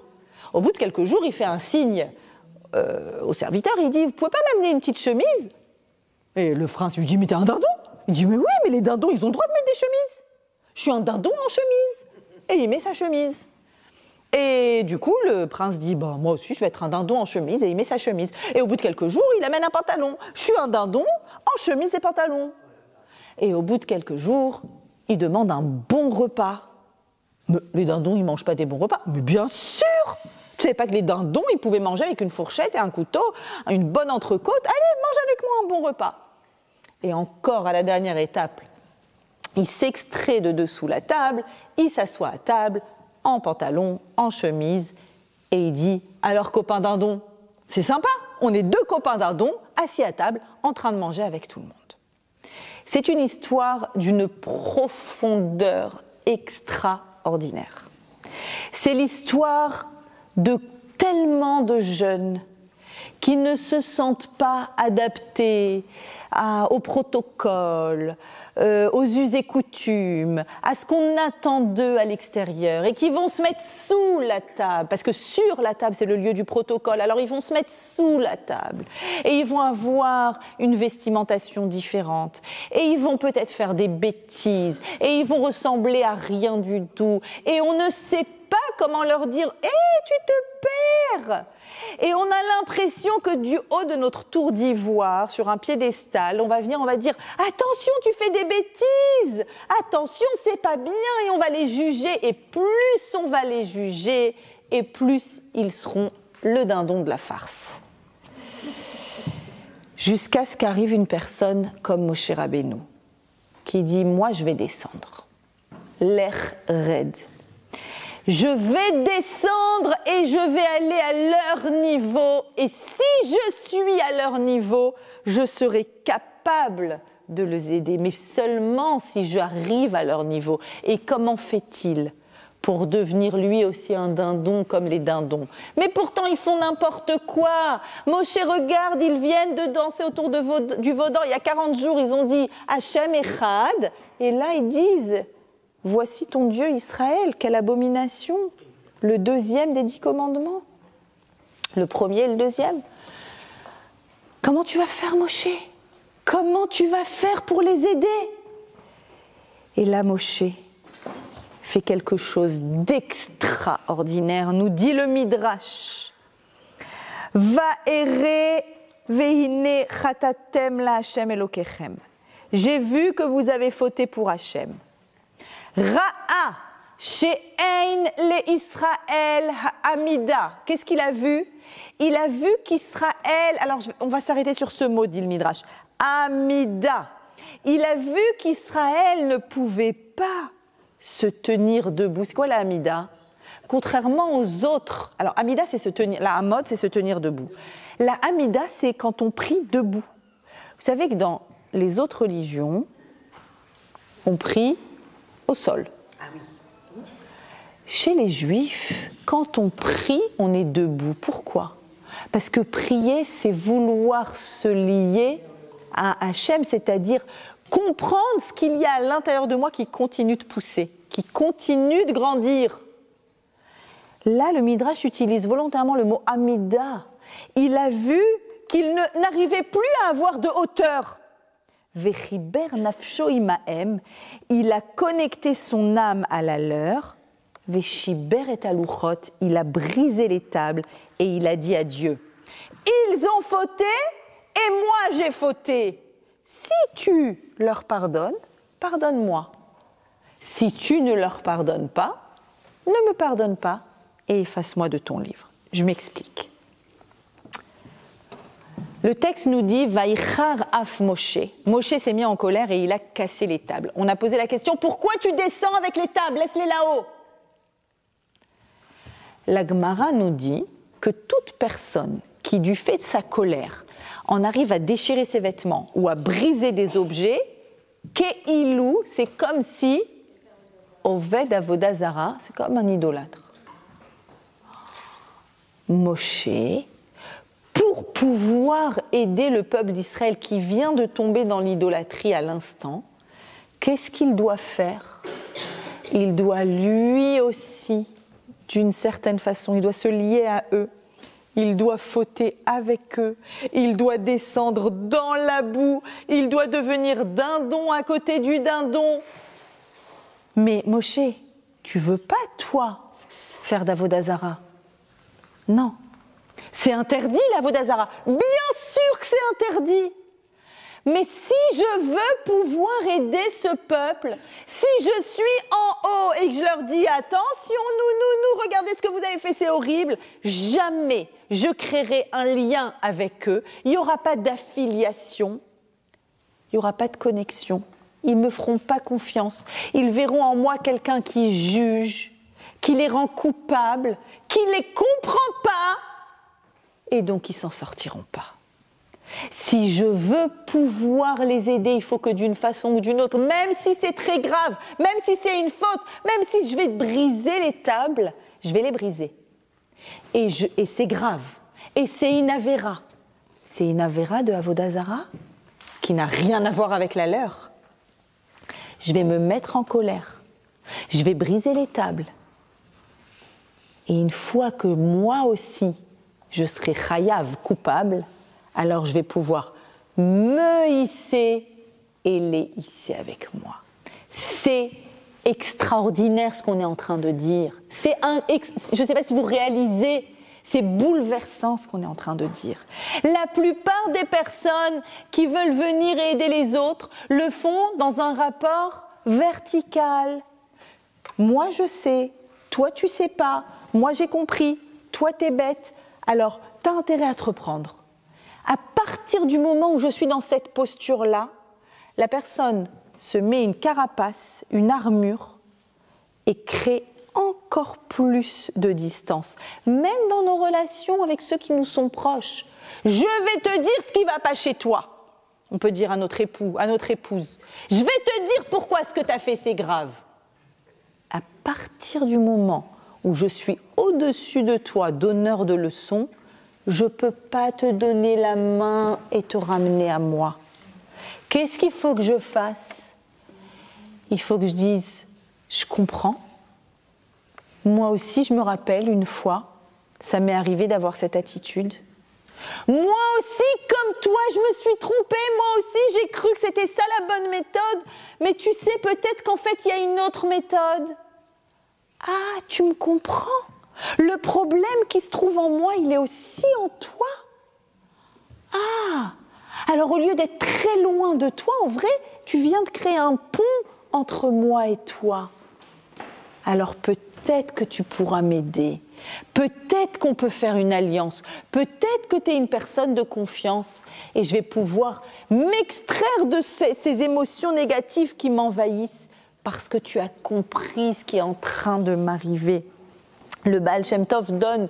Au bout de quelques jours, il fait un signe au serviteur. Il dit, vous pouvez pas m'amener une petite chemise? Et le prince lui dit, mais t'es un dindon? Il dit, mais oui, mais les dindons, ils ont le droit de mettre des chemises. Je suis un dindon en chemise. Et il met sa chemise. Et du coup, le prince dit, moi aussi, je vais être un dindon en chemise, et il met sa chemise. Et au bout de quelques jours, il amène un pantalon. Je suis un dindon en chemise et pantalon. Et au bout de quelques jours, il demande un bon repas. Mais les dindons, ils ne mangent pas des bons repas. Mais bien sûr! Tu ne savais pas que les dindons, ils pouvaient manger avec une fourchette et un couteau, une bonne entrecôte. Allez, mange avec moi un bon repas. Et encore à la dernière étape, il s'extrait de dessous la table, il s'assoit à table, en pantalon, en chemise, et il dit « Alors, copain dindon, c'est sympa, on est 2 copains dindons, assis à table, en train de manger avec tout le monde. » C'est une histoire d'une profondeur extraordinaire. C'est l'histoire de tellement de jeunes qui ne se sentent pas adaptés au protocole, aux us et coutumes, à ce qu'on attend d'eux à l'extérieur, et qui vont se mettre sous la table, parce que sur la table c'est le lieu du protocole, alors ils vont se mettre sous la table, et ils vont avoir une vestimentation différente, et ils vont peut-être faire des bêtises, et ils vont ressembler à rien du tout, et on ne sait pas comment leur dire « Hé, tu te perds !» Et on a l'impression que du haut de notre tour d'ivoire, sur un piédestal, on va venir, on va dire « Attention, tu fais des bêtises! Attention, c'est pas bien !» Et on va les juger. Et plus on va les juger, et plus ils seront le dindon de la farce. Jusqu'à ce qu'arrive une personne comme Moshe Rabbeinu, qui dit « Moi, je vais descendre. L'air raide. Je vais descendre et je vais aller à leur niveau. Et si je suis à leur niveau, je serai capable de les aider. Mais seulement si j'arrive à leur niveau. Et comment fait-il pour devenir lui aussi un dindon comme les dindons? Mais pourtant, ils font n'importe quoi. Moshe, regarde, ils viennent de danser autour du veau d'or. Il y a 40 jours, ils ont dit « Hachem Echad ». Et là, ils disent « Voici ton Dieu Israël, quelle abomination !» Le 2e des 10 commandements. Le 1er et le 2e. Comment tu vas faire, Moshe? Comment tu vas faire pour les aider? Et là, Moshe fait quelque chose d'extraordinaire, nous dit le Midrash. Va errer Vehine chatatem la Hashem Elokechem. J'ai vu que vous avez fauté pour Hashem. Ra'a she'ein le Israël ha'amida. Qu'est-ce qu'il a vu? Il a vu qu'Israël, alors on va s'arrêter sur ce mot, dit le Midrash, Amida. Il a vu qu'Israël ne pouvait pas se tenir debout. C'est quoi la Amida? Contrairement aux autres, alors Amida c'est se tenir, la Hamod c'est se tenir debout. La Amida c'est quand on prie debout. Vous savez que dans les autres religions, on prie au sol. Ah oui. Chez les Juifs, quand on prie, on est debout. Pourquoi? Parce que prier, c'est vouloir se lier à Hachem, c'est-à-dire comprendre ce qu'il y a à l'intérieur de moi qui continue de pousser, qui continue de grandir. Là, le Midrash utilise volontairement le mot Amida. Il a vu qu'il n'arrivait plus à avoir de hauteur. Vechiber nafsho imahem, il a connecté son âme à la leur. Veshiber et aluchot, il a brisé les tables et il a dit à Dieu, ils ont fauté et moi j'ai fauté. Si tu leur pardonnes, pardonne-moi. Si tu ne leur pardonnes pas, ne me pardonne pas et efface-moi de ton livre. Je m'explique. Le texte nous dit « Vaïchar af Moshe ». Moshe s'est mis en colère et il a cassé les tables. On a posé la question « Pourquoi tu descends avec les tables? Laisse-les là-haut » La Gemara nous dit que toute personne qui, du fait de sa colère, en arrive à déchirer ses vêtements ou à briser des objets, Ke'ilu, c'est comme si, Oved Avoda Zara, c'est comme un idolâtre. Moshe, pour pouvoir aider le peuple d'Israël qui vient de tomber dans l'idolâtrie à l'instant, qu'est-ce qu'il doit faire? Il doit lui aussi, d'une certaine façon, il doit se lier à eux. Il doit fauter avec eux, il doit descendre dans la boue, il doit devenir dindon à côté du dindon. Mais Moshe, tu veux pas, toi, faire d'Avoda Zara? Non. C'est interdit, l'Avoda Zara. Bien sûr que c'est interdit. Mais si je veux pouvoir aider ce peuple, si je suis en haut et que je leur dis « Attention, nous, regardez ce que vous avez fait, c'est horrible », jamais je créerai un lien avec eux. Il n'y aura pas d'affiliation, il n'y aura pas de connexion. Ils ne me feront pas confiance. Ils verront en moi quelqu'un qui juge, qui les rend coupables, qui ne les comprend pas, et donc ils ne s'en sortiront pas. Si je veux pouvoir les aider, il faut que d'une façon ou d'une autre, même si c'est très grave, même si c'est une faute, même si je vais briser les tables, je vais les briser. Et c'est grave. Et c'est une avéra. C'est une avéra de Avoda Zara qui n'a rien à voir avec la leur. Je vais me mettre en colère. Je vais briser les tables. Et une fois que moi aussi, je serai chayav, coupable, alors je vais pouvoir me hisser et les hisser avec moi. C'est extraordinaire ce qu'on est en train de dire. Je ne sais pas si vous réalisez, c'est bouleversant ce qu'on est en train de dire. La plupart des personnes qui veulent venir et aider les autres le font dans un rapport vertical. Moi je sais, toi tu sais pas, moi j'ai compris, toi t'es bête, alors t'as intérêt à te reprendre. À partir du moment où je suis dans cette posture-là, la personne se met une carapace, une armure et crée encore plus de distance. Même dans nos relations avec ceux qui nous sont proches. Je vais te dire ce qui ne va pas chez toi. On peut dire à notre époux, à notre épouse. Je vais te dire pourquoi ce que tu as fait, c'est grave. À partir du moment où je suis au-dessus de toi, donneur de leçons, je ne peux pas te donner la main et te ramener à moi. Qu'est-ce qu'il faut que je fasse? Il faut que je dise, je comprends. Moi aussi, je me rappelle une fois, ça m'est arrivé d'avoir cette attitude. Moi aussi, comme toi, je me suis trompée. Moi aussi, j'ai cru que c'était ça la bonne méthode. Mais tu sais, peut-être qu'en fait, il y a une autre méthode. Ah, tu me comprends? Le problème qui se trouve en moi, il est aussi en toi. Ah, alors au lieu d'être très loin de toi, en vrai, tu viens de créer un pont entre moi et toi. Alors peut-être que tu pourras m'aider. Peut-être qu'on peut faire une alliance. Peut-être que tu es une personne de confiance et je vais pouvoir m'extraire de ces émotions négatives qui m'envahissent parce que tu as compris ce qui est en train de m'arriver. Le Baal Shem Tov donne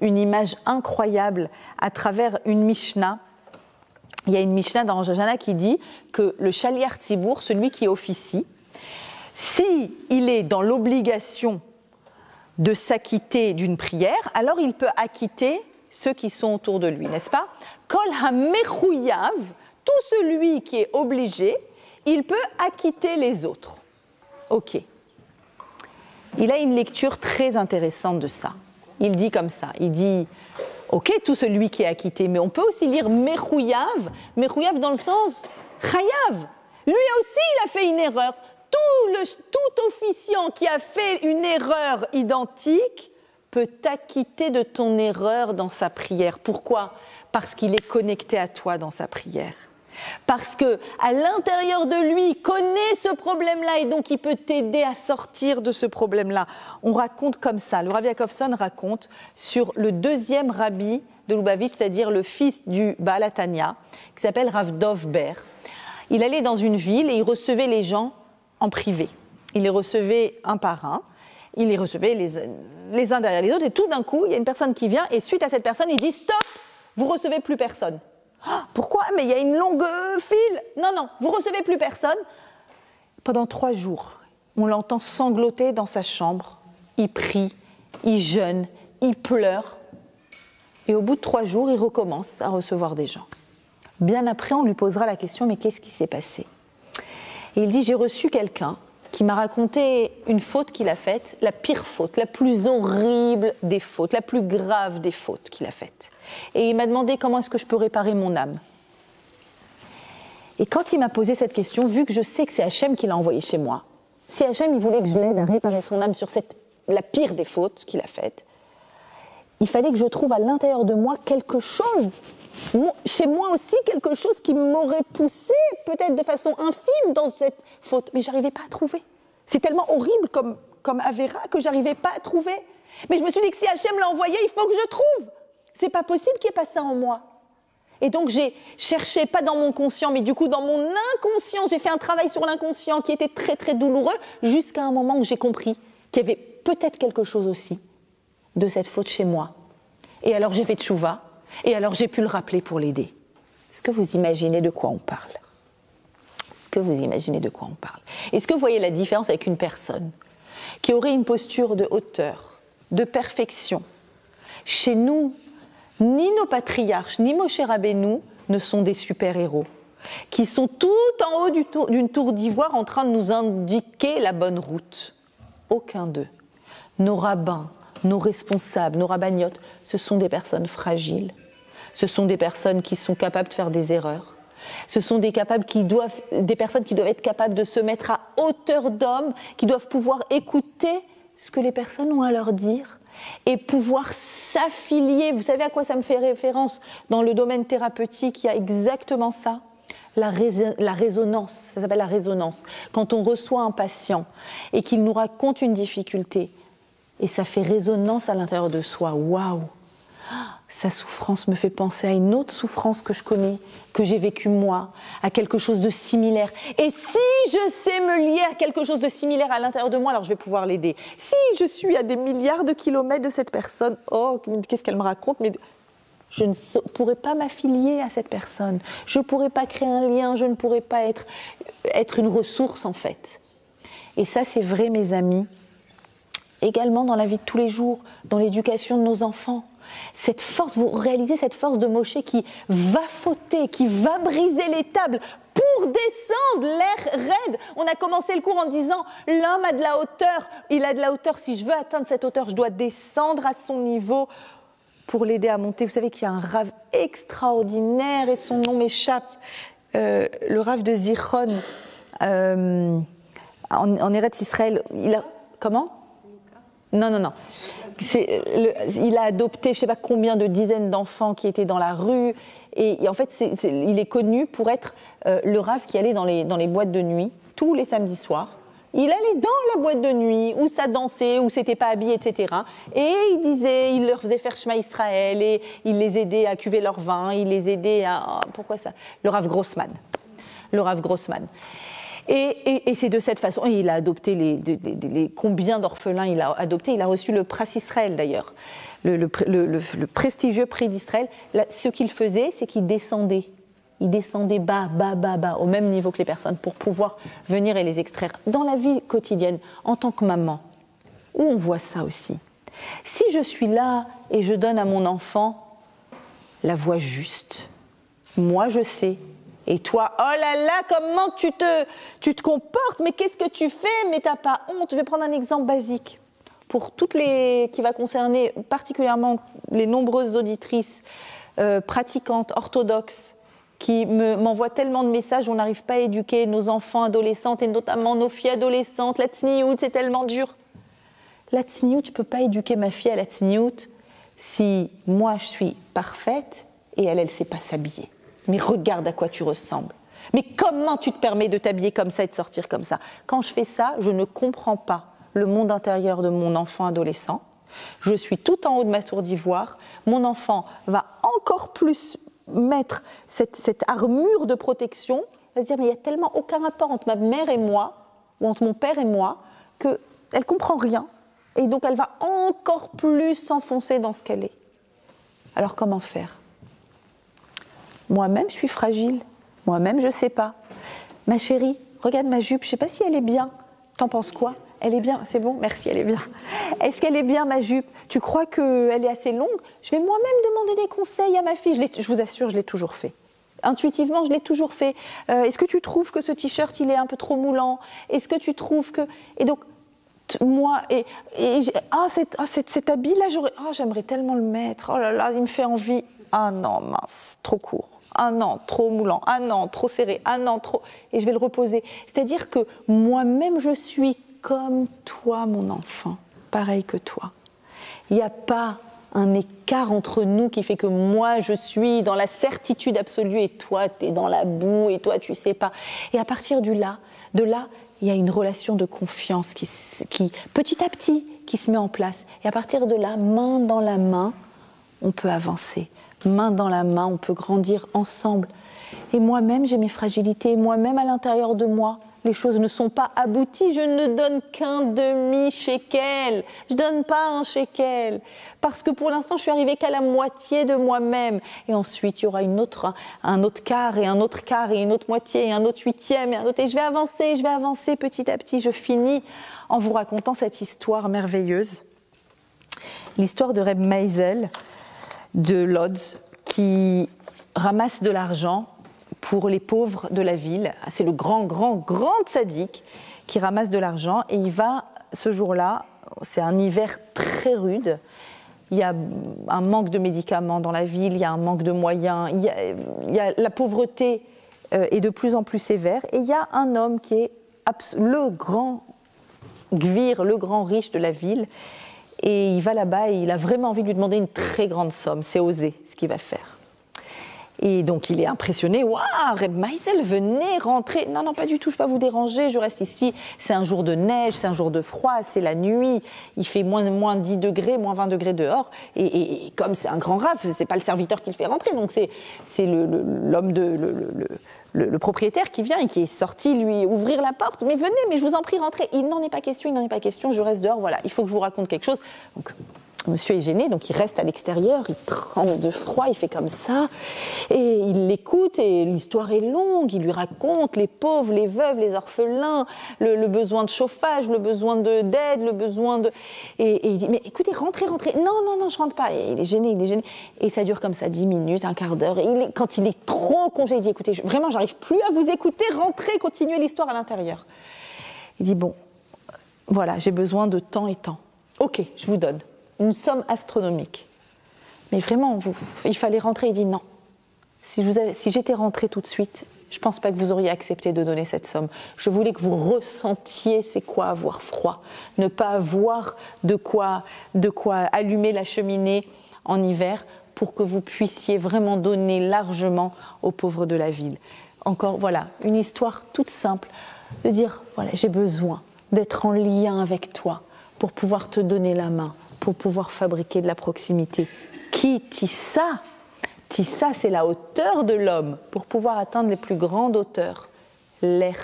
une image incroyable à travers une Mishnah. Il y a une Mishnah dans Rosh Hashanah qui dit que le Shaliach Tzibour, celui qui officie, si il est dans l'obligation de s'acquitter d'une prière, alors il peut acquitter ceux qui sont autour de lui, n'est-ce pas? Kol ha-mechouyav, tout celui qui est obligé, il peut acquitter les autres. Ok. Il a une lecture très intéressante de ça. Il dit comme ça, il dit, ok, tout celui qui est acquitté, mais on peut aussi lire mechouyav dans le sens chayav. Lui aussi, il a fait une erreur. Tout officiant qui a fait une erreur identique peut t'acquitter de ton erreur dans sa prière. Pourquoi? Parce qu'il est connecté à toi dans sa prière. Parce que à l'intérieur de lui, il connaît ce problème-là et donc il peut t'aider à sortir de ce problème-là. On raconte comme ça, le Rav Yakovson raconte sur le deuxième rabbi de Lubavitch, c'est-à-dire le fils du Baal HaTanya, qui s'appelle Rav Dov Ber. Il allait dans une ville et il recevait les gens en privé. Il les recevait un par un, il les recevait les uns derrière les autres, et tout d'un coup, il y a une personne qui vient, et suite à cette personne, il dit « Stop, vous recevez plus personne. Oh, » Pourquoi? Mais il y a une longue file. Non, vous recevez plus personne. Pendant 3 jours, on l'entend sangloter dans sa chambre. Il prie, il jeûne, il pleure. Et au bout de 3 jours, il recommence à recevoir des gens. Bien après, on lui posera la question « Mais qu'est-ce qui s'est passé ?» Et il dit, j'ai reçu quelqu'un qui m'a raconté une faute qu'il a faite, la pire faute, la plus horrible des fautes, la plus grave des fautes qu'il a faites. Et il m'a demandé comment est-ce que je peux réparer mon âme. Et quand il m'a posé cette question, vu que je sais que c'est Hachem qui l'a envoyé chez moi, si Hachem il voulait que je l'aide à réparer son âme sur la pire des fautes qu'il a faites, il fallait que je trouve à l'intérieur de moi quelque chose, chez moi aussi quelque chose qui m'aurait poussé, peut-être de façon infime, dans cette faute. Mais je n'arrivais pas à trouver. C'est tellement horrible comme Avera que je n'arrivais pas à trouver. Mais je me suis dit que si Hachem l'a envoyé, il faut que je trouve. C'est pas possible qu'il n'y ait pas ça en moi. Et donc j'ai cherché, pas dans mon conscient, mais du coup dans mon inconscient, j'ai fait un travail sur l'inconscient qui était très très douloureux, jusqu'à un moment où j'ai compris qu'il y avait peut-être quelque chose aussi de cette faute chez moi. Et alors j'ai fait tchouva, et alors j'ai pu le rappeler pour l'aider. Est-ce que vous imaginez de quoi on parle? Est-ce que vous imaginez de quoi on parle? Est-ce que vous voyez la différence avec une personne qui aurait une posture de hauteur, de perfection? Chez nous, ni nos patriarches, ni Moshe Rabbeinu ne sont des super-héros, qui sont tout en haut d'une tour d'ivoire en train de nous indiquer la bonne route. Aucun d'eux. Nos rabbins, nos responsables, nos rabbagnotes, ce sont des personnes fragiles. Ce sont des personnes qui sont capables de faire des erreurs. Ce sont des personnes qui doivent être capables de se mettre à hauteur d'homme, qui doivent pouvoir écouter ce que les personnes ont à leur dire et pouvoir s'affilier. Vous savez à quoi ça me fait référence? Dans le domaine thérapeutique, il y a exactement ça. La résonance, ça s'appelle la résonance. Quand on reçoit un patient et qu'il nous raconte une difficulté, et ça fait résonance à l'intérieur de soi. Waouh! Sa souffrance me fait penser à une autre souffrance que je connais, que j'ai vécue moi, à quelque chose de similaire. Et si je sais me lier à quelque chose de similaire à l'intérieur de moi, alors je vais pouvoir l'aider. Si je suis à des milliards de kilomètres de cette personne, oh, qu'est-ce qu'elle me raconte? Mais je ne pourrais pas m'affilier à cette personne. Je ne pourrais pas créer un lien, je ne pourrais pas être une ressource en fait. Et ça, c'est vrai, mes amis. Également dans la vie de tous les jours, dans l'éducation de nos enfants. Cette force, vous réalisez cette force de Moshe qui va fauter, qui va briser les tables pour descendre l'air raide. On a commencé le cours en disant l'homme a de la hauteur, il a de la hauteur. Si je veux atteindre cette hauteur, je dois descendre à son niveau pour l'aider à monter. Vous savez qu'il y a un rave extraordinaire et son nom m'échappe, le rave de Zichron en Eretz Israël. Comment ? Non. Il a adopté, je ne sais pas combien de dizaines d'enfants qui étaient dans la rue. Et en fait, il est connu pour être le Rav qui allait dans les boîtes de nuit, tous les samedis soirs. Il allait dans la boîte de nuit, où ça dansait, où c'était pas habillé, etc. Et il leur faisait faire Shema Israël, et il les aidait à cuver leur vin, il les aidait à... Pourquoi ça ? Le Rav Grossman. Et c'est de cette façon, il a adopté combien d'orphelins il a adopté. Il a reçu le Pras Israël d'ailleurs, le prestigieux prix d'Israël. Là, ce qu'il faisait, c'est qu'il descendait. Il descendait bas, au même niveau que les personnes, pour pouvoir venir et les extraire. Dans la vie quotidienne, en tant que maman, où on voit ça aussi. Si je suis là et je donne à mon enfant la voie juste, moi je sais. Et toi, oh là là, comment tu te comportes, mais qu'est-ce que tu fais, mais t'as pas honte. Je vais prendre un exemple basique pour qui va concerner particulièrement les nombreuses auditrices pratiquantes, orthodoxes, qui m'envoient tellement de messages, on n'arrive pas à éduquer nos enfants adolescentes et notamment nos filles adolescentes. La tsniout, c'est tellement dur. La tsniout, je peux pas éduquer ma fille à la tsniout si moi je suis parfaite et elle sait pas s'habiller. Mais regarde à quoi tu ressembles. Mais comment tu te permets de t'habiller comme ça et de sortir comme ça ? Quand je fais ça, je ne comprends pas le monde intérieur de mon enfant adolescent. Je suis tout en haut de ma tour d'ivoire. Mon enfant va encore plus mettre cette armure de protection. Il va se dire, mais il n'y a tellement aucun rapport entre ma mère et moi, ou entre mon père et moi, qu'elle ne comprend rien. Et donc elle va encore plus s'enfoncer dans ce qu'elle est. Alors comment faire ? Moi-même, je suis fragile. Moi-même, je ne sais pas. Ma chérie, regarde ma jupe. Je ne sais pas si elle est bien. T'en penses quoi ? Elle est bien. C'est bon ? Merci, elle est bien. Est-ce qu'elle est bien, ma jupe ? Tu crois qu'elle est assez longue ? Je vais moi-même demander des conseils à ma fille. Je vous assure, je l'ai toujours fait. Intuitivement, je l'ai toujours fait. Est-ce que tu trouves que ce t-shirt, il est un peu trop moulant ? Est-ce que tu trouves que... Et donc, moi, cet habit-là, j'aimerais tellement le mettre. Oh là là, il me fait envie. Ah non, mince, trop court. Ah non, trop moulant. Ah non, trop serré. Ah non, trop... Et je vais le reposer. C'est-à-dire que moi-même, je suis comme toi, mon enfant. Pareil que toi. Il n'y a pas un écart entre nous qui fait que moi, je suis dans la certitude absolue et toi, tu es dans la boue et toi, tu sais pas. Et à partir de là, il y a une relation de confiance qui petit à petit, qui se met en place. Et à partir de là, main dans la main, on peut avancer. Main dans la main, on peut grandir ensemble. Et moi-même, j'ai mes fragilités. Moi-même, à l'intérieur de moi, les choses ne sont pas abouties. Je ne donne qu'un demi-shekel. Je ne donne pas un shekel. Parce que pour l'instant, je suis arrivée qu'à la moitié de moi-même. Et ensuite, il y aura un autre quart, et un autre quart, et une autre moitié, et un autre huitième, et un autre... Et je vais avancer petit à petit. Je finis en vous racontant cette histoire merveilleuse. L'histoire de Reb Meisel de Lodz, qui ramasse de l'argent pour les pauvres de la ville. C'est le grand tzaddik qui ramasse de l'argent et il va, ce jour-là, c'est un hiver très rude, il y a un manque de médicaments dans la ville, il y a un manque de moyens, la pauvreté est de plus en plus sévère et il y a un homme qui est le grand gvir, le grand riche de la ville. Et il va là-bas et il a vraiment envie de lui demander une très grande somme. C'est osé ce qu'il va faire. Et donc il est impressionné. Waouh, Reb Meisel, venez, rentrez. Non, pas du tout, je ne vais pas vous déranger, je reste ici. C'est un jour de neige, c'est un jour de froid, c'est la nuit. Il fait moins 10 degrés, moins 20 degrés dehors. Et comme c'est un grand Rav, ce n'est pas le serviteur qui le fait rentrer. Donc c'est l'homme le propriétaire qui vient et qui est sorti lui ouvrir la porte. Mais venez, mais je vous en prie, rentrez. Il n'en est pas question, je reste dehors, voilà, il faut que je vous raconte quelque chose. Donc, monsieur est gêné, donc il reste à l'extérieur, il tremble de froid, il fait comme ça, et il l'écoute, et l'histoire est longue, il lui raconte les pauvres, les veuves, les orphelins, le besoin de chauffage, le besoin d'aide, le besoin de... Et il dit, mais écoutez, rentrez. Non, je rentre pas. Et il est gêné. Et ça dure comme ça 10 minutes, un quart d'heure. Et quand il est trop congé, il dit, écoutez, vraiment, j'arrive plus à vous écouter, rentrez, continuez l'histoire à l'intérieur. Il dit, bon, voilà, j'ai besoin de temps et temps. Ok, je vous donne une somme astronomique. Mais vraiment, il fallait rentrer. Il dit non. Si j'étais rentrée tout de suite, je ne pense pas que vous auriez accepté de donner cette somme. Je voulais que vous ressentiez c'est quoi avoir froid, ne pas avoir de quoi allumer la cheminée en hiver pour que vous puissiez vraiment donner largement aux pauvres de la ville. Encore, voilà, une histoire toute simple de dire, voilà, j'ai besoin d'être en lien avec toi pour pouvoir te donner la main, pour pouvoir fabriquer de la proximité. Qui tisse ça ? Tissa, c'est la hauteur de l'homme pour pouvoir atteindre les plus grandes hauteurs. L'air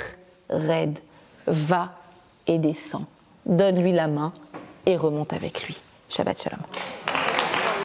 raide va et descend. Donne-lui la main et remonte avec lui. Shabbat shalom.